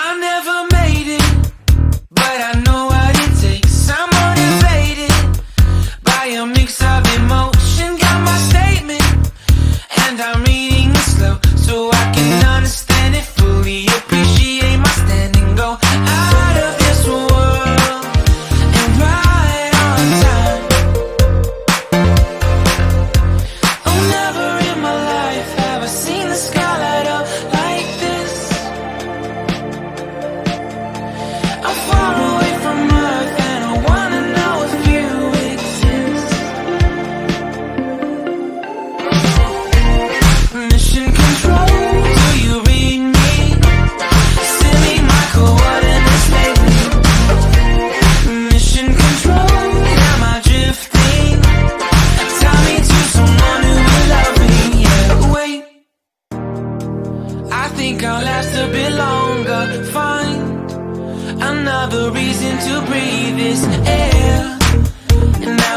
I never made it, but I know what it takes. I'm motivated by a mix of emotion. Got my statement, and I'm reading it slow so I can understand it fully. Appreciate my stand and go out of this world and right on time. Oh, never in my life have I seen the sky light up like this. I'm far away from Earth and I wanna know if you exist. Mission control, do you read me? Send me my coordinates lately. Mission control, am I drifting? Tie me to someone who will love me. Yeah, wait, I think I'll last a bit longer. Find another reason to breathe this air, and now